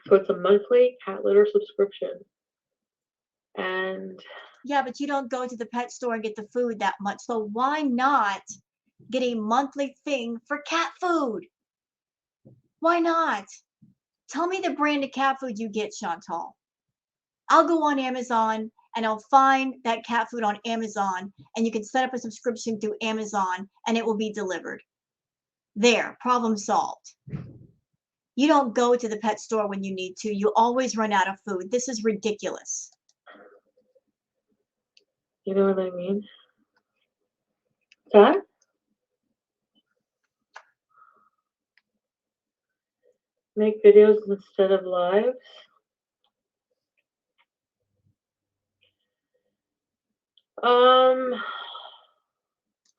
So it's a monthly cat litter subscription. And yeah, but you don't go to the pet store and get the food that much. So why not get a monthly thing for cat food? Why not? Tell me the brand of cat food you get, Chantal. I'll go on Amazon and I'll find that cat food on Amazon, and you can set up a subscription through Amazon and it will be delivered. There, problem solved. You don't go to the pet store when you need to. You always run out of food. This is ridiculous. You know what I mean? That? Make videos instead of lives.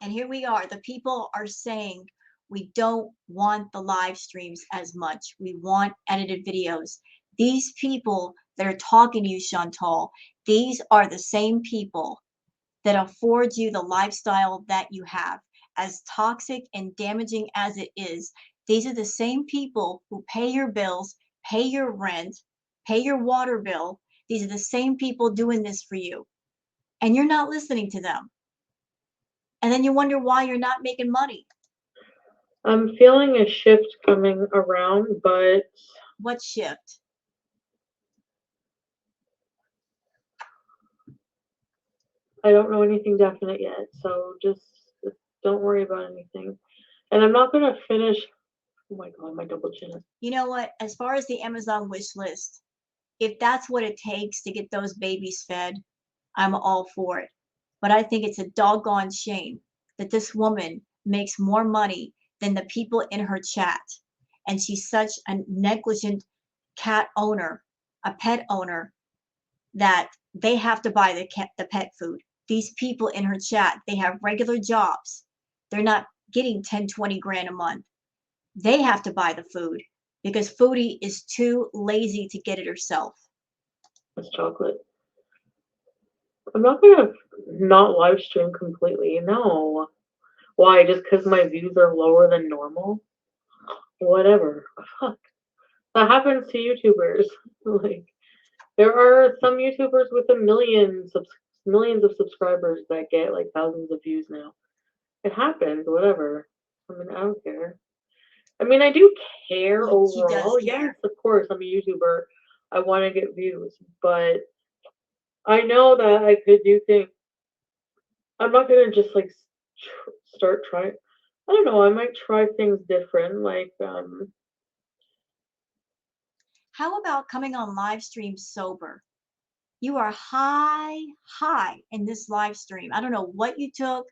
And here we are. The people are saying we don't want the live streams as much. We want edited videos. These people that are talking to you, Chantal, these are the same people that afford you the lifestyle that you have. As toxic and damaging as it is, these are the same people who pay your bills, pay your rent, pay your water bill. These are the same people doing this for you. And you're not listening to them. And then you wonder why you're not making money. I'm feeling a shift coming around, but... What shift? I don't know anything definite yet, so just don't worry about anything. And I'm not going to finish... Oh my God, my double chin. You know what? As far as the Amazon wish list, if that's what it takes to get those babies fed, I'm all for it. But I think it's a doggone shame that this woman makes more money than the people in her chat. And she's such a negligent cat owner, a pet owner, that they have to buy the pet food. These people in her chat, they have regular jobs. They're not getting 10, 20 grand a month. They have to buy the food because Foodie is too lazy to get it herself. It's chocolate. I'm not gonna not live stream completely. No. Why? Just because my views are lower than normal? Whatever. Fuck. That happens to YouTubers. Like, there are some YouTubers with millions of subscribers that get like thousands of views now. It happens. Whatever. I mean, I don't care. I mean, I do care She does overall. care. Yes, of course. I'm a YouTuber. I want to get views, but I know that I could do things. I'm not gonna just like start trying. I don't know. I might try things different. Like, How about coming on live stream sober? You are high in this live stream. I don't know what you took,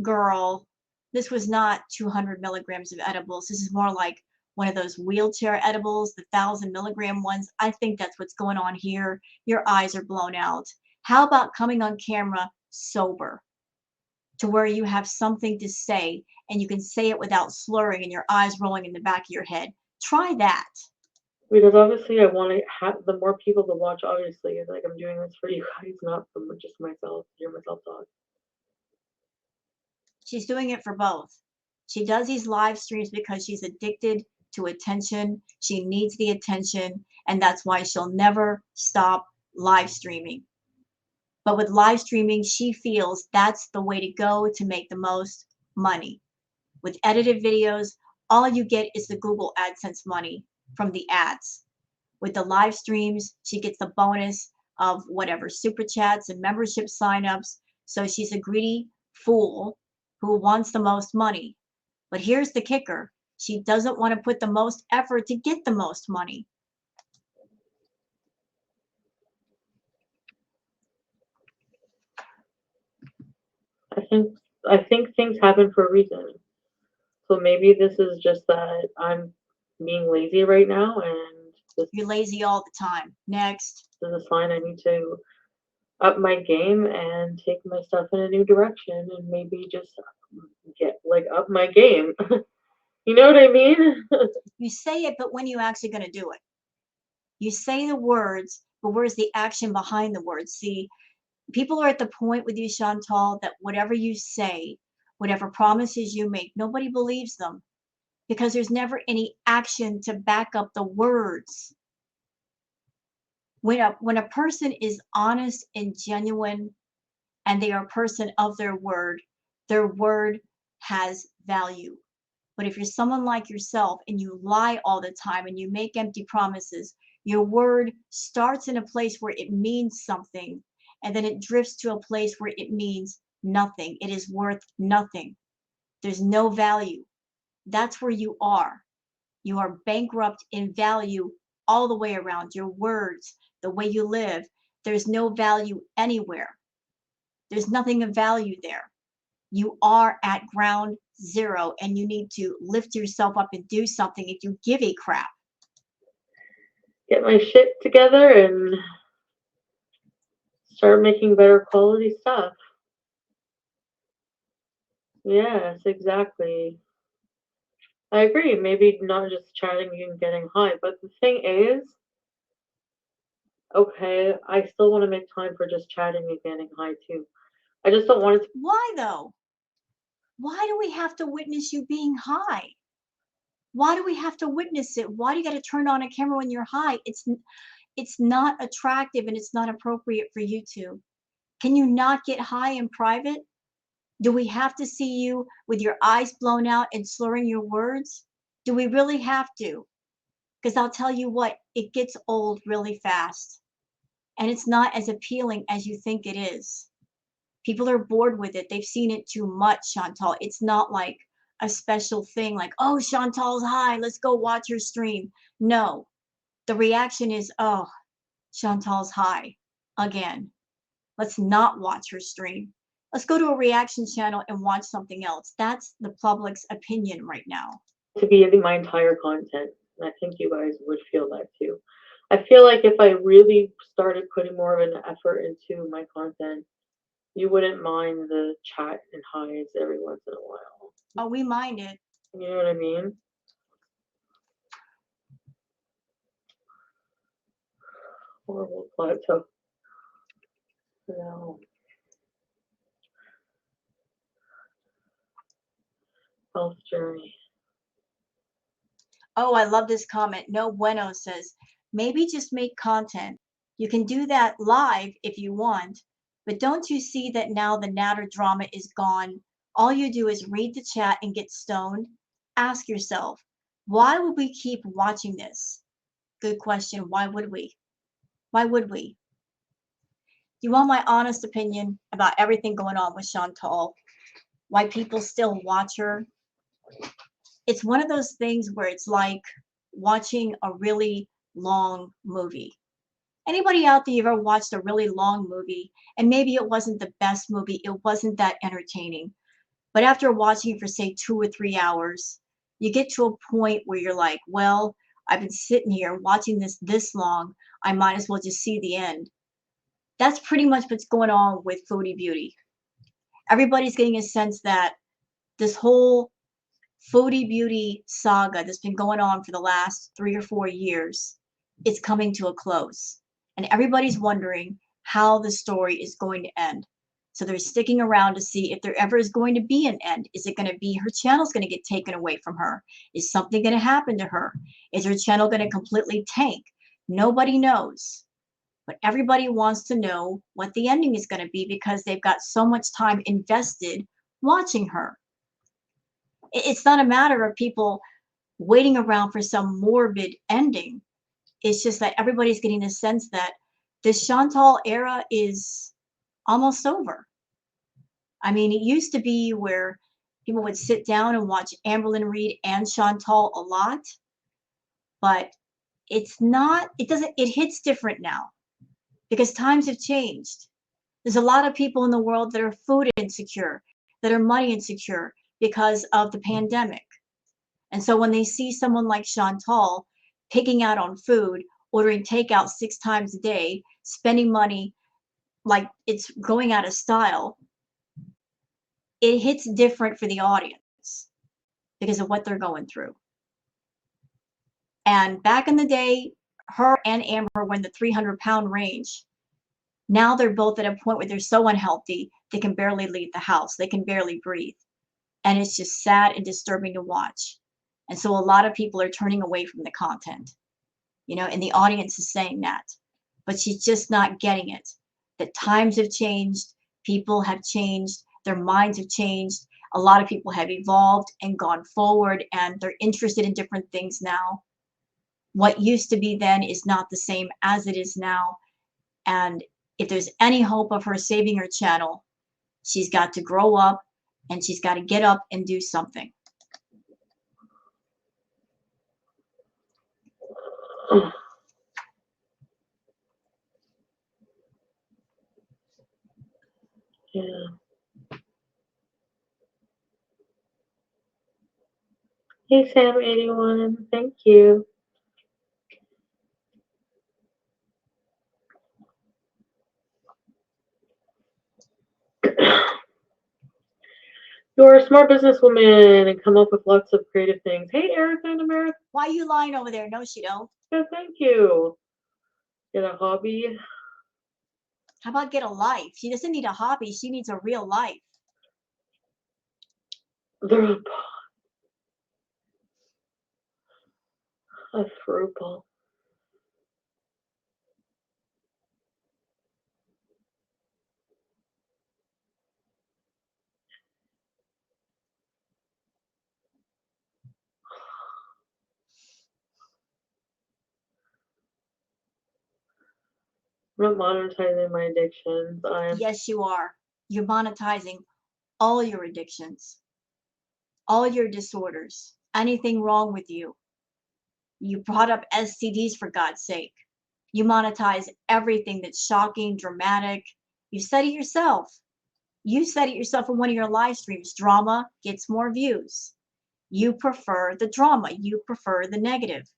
girl. This was not 200 milligrams of edibles. This is more like one of those wheelchair edibles, the 1,000 milligram ones. I think that's what's going on here. Your eyes are blown out. How about coming on camera sober to where you have something to say and you can say it without slurring and your eyes rolling in the back of your head? Try that. because obviously I want to have the more people to watch. Obviously, it's like I'm doing this for you guys, not for just myself. Hear myself talk. She's doing it for both. She does these live streams because she's addicted to attention. She needs the attention, and that's why she'll never stop live streaming. But with live streaming, she feels that's the way to go to make the most money. With edited videos, all you get is the Google AdSense money from the ads. With the live streams, she gets the bonus of whatever super chats and membership signups. So she's a greedy fool who wants the most money. But here's the kicker. She doesn't want to put the most effort to get the most money. I think things happen for a reason. So maybe this is just that I'm being lazy right now, and this You're lazy all the time. Next. is a sign I need to up my game and take my stuff in a new direction, and maybe just get like up my game. You know what I mean? You say it, but when are you actually going to do it? You say the words, but where's the action behind the words? See, people are at the point with you, Chantal, that whatever you say, whatever promises you make, nobody believes them because there's never any action to back up the words. When a person is honest and genuine and they are a person of their word has value. But if you're someone like yourself and you lie all the time and you make empty promises, your word starts in a place where it means something and then it drifts to a place where it means nothing. It is worth nothing. There's no value. That's where you are. You are bankrupt in value all the way around. Your words, the way you live, there's no value anywhere. There's nothing of value there. You are at ground zero and you need to lift yourself up and do something if you give a crap. Get my shit together and start making better quality stuff. Yes, exactly. I agree. Maybe not just chatting and getting high, but the thing is, okay, I still want to make time for just chatting and getting high too. I just don't want it to. Why though? Why do we have to witness you being high? Why do we have to witness it? Why do you got to turn on a camera when you're high? It's not attractive and it's not appropriate for YouTube. Can you not get high in private? Do we have to see you with your eyes blown out and slurring your words? Do we really have to? Because I'll tell you what, it gets old really fast. And it's not as appealing as you think it is. People are bored with it. They've seen it too much, Chantal. It's not like a special thing like, oh, Chantal's high. Let's go watch her stream. No, the reaction is, oh, Chantal's high again. Let's not watch her stream. Let's go to a reaction channel and watch something else. That's the public's opinion right now. To be in my entire content. And I think you guys would feel that too. I feel like if I really started putting more of an effort into my content, you wouldn't mind the chat and highs every once in a while. Oh, we mind it. You know what I mean? Horrible plateau. No. Health journey. Oh, I love this comment. No Bueno says, maybe just make content. You can do that live if you want, but don't you see that now the Natter drama is gone? All you do is read the chat and get stoned. Ask yourself, why would we keep watching this? Good question. Why would we? Why would we? You want my honest opinion about everything going on with Chantal? Why people still watch her? It's one of those things where it's like watching a really long movie. Anybody out there, you've ever watched a really long movie and maybe it wasn't the best movie, it wasn't that entertaining, but after watching it for say 2 or 3 hours, you get to a point where you're like, well, I've been sitting here watching this long, I might as well just see the end. That's pretty much what's going on with Foodie Beauty. Everybody's getting a sense that this whole Foodie Beauty saga that's been going on for the last 3 or 4 years, it's coming to a close. And everybody's wondering how the story is going to end. So they're sticking around to see if there ever is going to be an end. Is it going to be her channel's going to get taken away from her? Is something going to happen to her? Is her channel going to completely tank? Nobody knows. But everybody wants to know what the ending is going to be because they've got so much time invested watching her. It's not a matter of people waiting around for some morbid ending. It's just that everybody's getting the sense that the Chantal era is almost over. I mean, it used to be where people would sit down and watch Amberlynn Reid and Chantal a lot, but it's not, it hits different now because times have changed. There's a lot of people in the world that are food insecure, that are money insecure because of the pandemic. And so when they see someone like Chantal picking out on food, ordering takeout 6 times a day, spending money like it's going out of style, it hits different for the audience because of what they're going through. And back in the day, her and Amber were in the 300-pound range. Now they're both at a point where they're so unhealthy, they can barely leave the house. They can barely breathe. And it's just sad and disturbing to watch. And so a lot of people are turning away from the content, you know, and the audience is saying that. But she's just not getting it. That times have changed, people have changed, their minds have changed. A lot of people have evolved and gone forward, and they're interested in different things now. What used to be then is not the same as it is now. And if there's any hope of her saving her channel, she's got to grow up and she's got to get up and do something. Yeah. Hey Sam81, thank you. You're a smart businesswoman and come up with lots of creative things. Hey Erica and America. Why are you lying over there? No, she don't. Yeah, thank you. Get a hobby. How about get a life? She doesn't need a hobby. She needs a real life. The a frugal. I'm not monetizing my addictions. Yes, you are. You're monetizing all your addictions, all your disorders, anything wrong with you. You brought up STDs, for God's sake. You monetize everything that's shocking, dramatic. You said it yourself. You said it yourself in one of your live streams. Drama gets more views. You prefer the drama. You prefer the negative.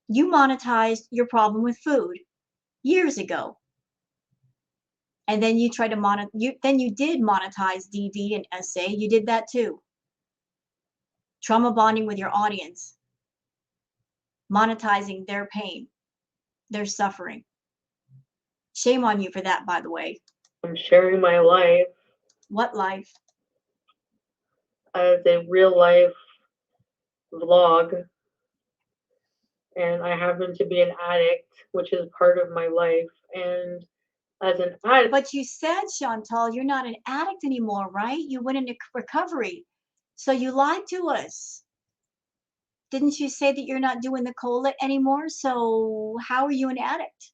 You monetized your problem with food years ago. And then you tried to then you did monetize DV and SA. You did that too. Trauma bonding with your audience. Monetizing their pain, their suffering. Shame on you for that, by the way. I'm sharing my life What life? as a real life vlog, and I happen to be an addict, which is part of my life. And as an addict, But you said, Chantal, you're not an addict anymore, right? You went into recovery. So you lied to us. Didn't you say that you're not doing the cola anymore? So how are you an addict?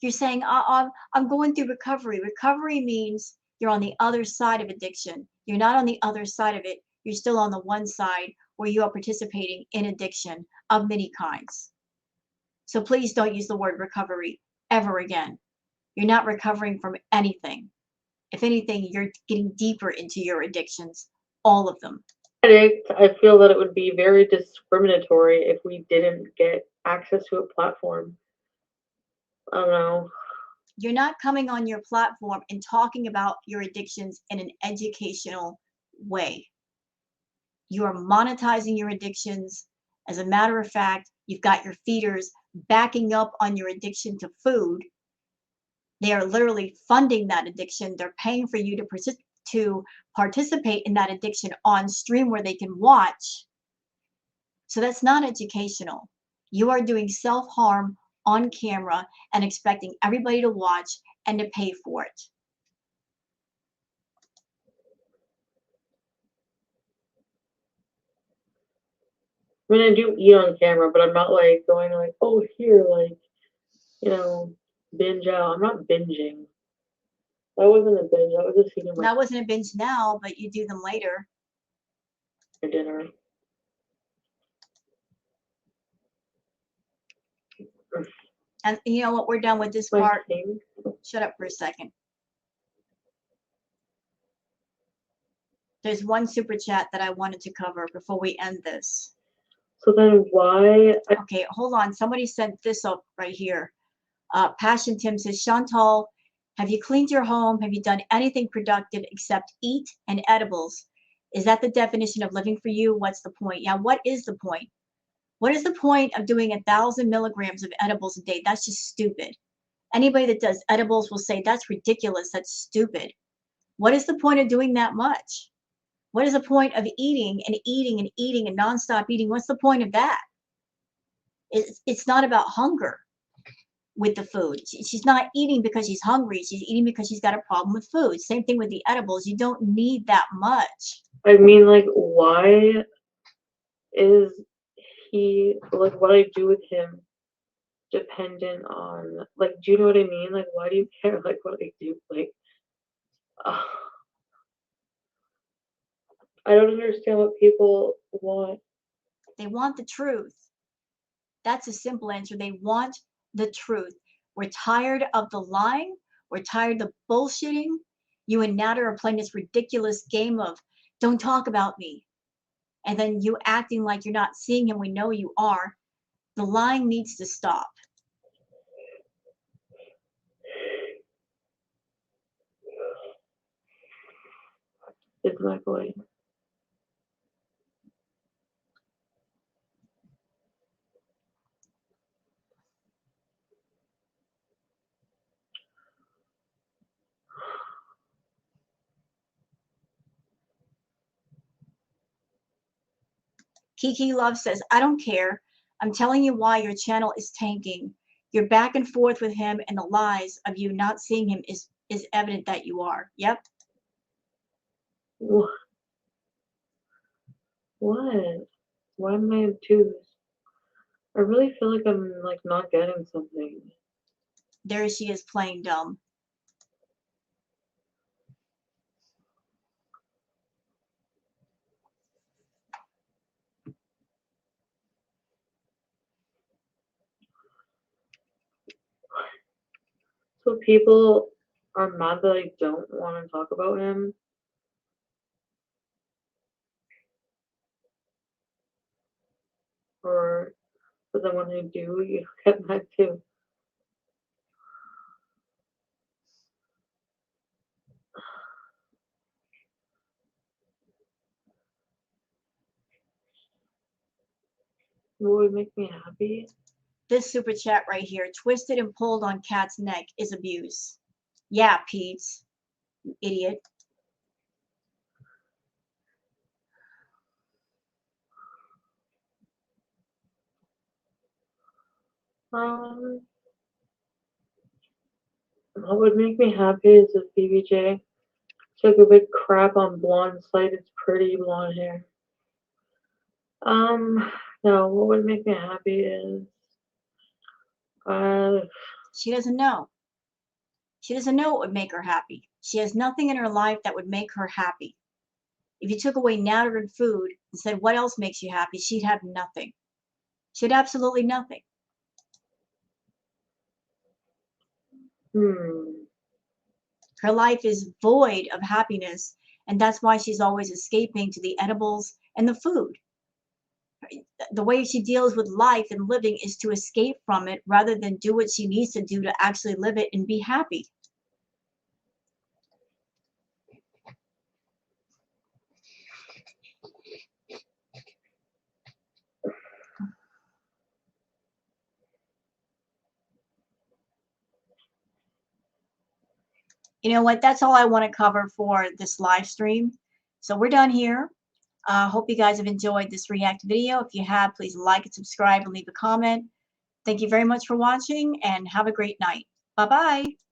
You're saying, I'm going through recovery. Recovery means you're on the other side of addiction. You're not on the other side of it. You're still on the one side where you are participating in addiction of many kinds. So please don't use the word recovery ever again. You're not recovering from anything. If anything, you're getting deeper into your addictions, all of them. addict, I feel that it would be very discriminatory if we didn't get access to a platform. I don't know. You're not coming on your platform and talking about your addictions in an educational way. You are monetizing your addictions. As a matter of fact, you've got your feeders backing up on your addiction to food. They are literally funding that addiction. They're paying for you to participate in that addiction on stream where they can watch. So that's not educational. You are doing self-harm on camera and expecting everybody to watch and to pay for it. I mean, I do eat on camera, but I'm not like going like, oh, here, like, binge out. I'm not binging. That wasn't a binge. That was just eating That wasn't a binge now, but you do them later. my dinner. And you know what? We're done with this My part. king. Shut up for a second. There's one super chat that I wanted to cover before we end this. So then why? Okay, hold on. Somebody sent this up right here. Passion Tim says, Chantal, have you cleaned your home? Have you done anything productive except eat and edibles? Is that the definition of living for you? What's the point? Yeah, what is the point? What is the point of doing 1,000 milligrams of edibles a day? That's just stupid. Anybody that does edibles will say that's ridiculous. That's stupid. What is the point of doing that much? What is the point of eating and eating and eating and nonstop eating? What's the point of that? It's not about hunger with the food. She's not eating because she's hungry. She's eating because she's got a problem with food. Same thing with the edibles. You don't need that much. I mean, like, why is he, like, what I do with him dependent on, like, do you know what I mean? Like, why do you care, like, what I do? Like, I don't understand what people want. They want the truth. That's a simple answer. They want the truth. We're tired of the lying. We're tired of the bullshitting. You and Nader are playing this ridiculous game of don't talk about me. And then you acting like you're not seeing him. We know you are. The lying needs to stop. It's not going. Kiki Love says, I don't care. I'm telling you why your channel is tanking. You're back and forth with him, and the lies of you not seeing him is evident that you are. Yep. What? Why am I obtuse? I really feel like I'm, like, not getting something. There she is playing dumb. people are mad that I don't want to talk about him. But then when I do, you get mad too. What would make me happy? This super chat right here, twisted and pulled on cat's neck is abuse. Yeah, Pete, you idiot. What would make me happy is if BBJ took a big crap on blonde Slighted pretty blonde hair. No, what would make me happy is she doesn't know. She doesn't know what would make her happy. She has nothing in her life that would make her happy. If you took away natter and food and said, what else makes you happy? She'd have nothing. She had absolutely nothing. Her life is void of happiness, and that's why she's always escaping to the edibles and the food. The way she deals with life and living is to escape from it rather than do what she needs to do to actually live it and be happy. You know what? That's all I want to cover for this live stream. So we're done here. Hope you guys have enjoyed this react video. If you have, please like and subscribe and leave a comment. Thank you very much for watching and have a great night. Bye-bye.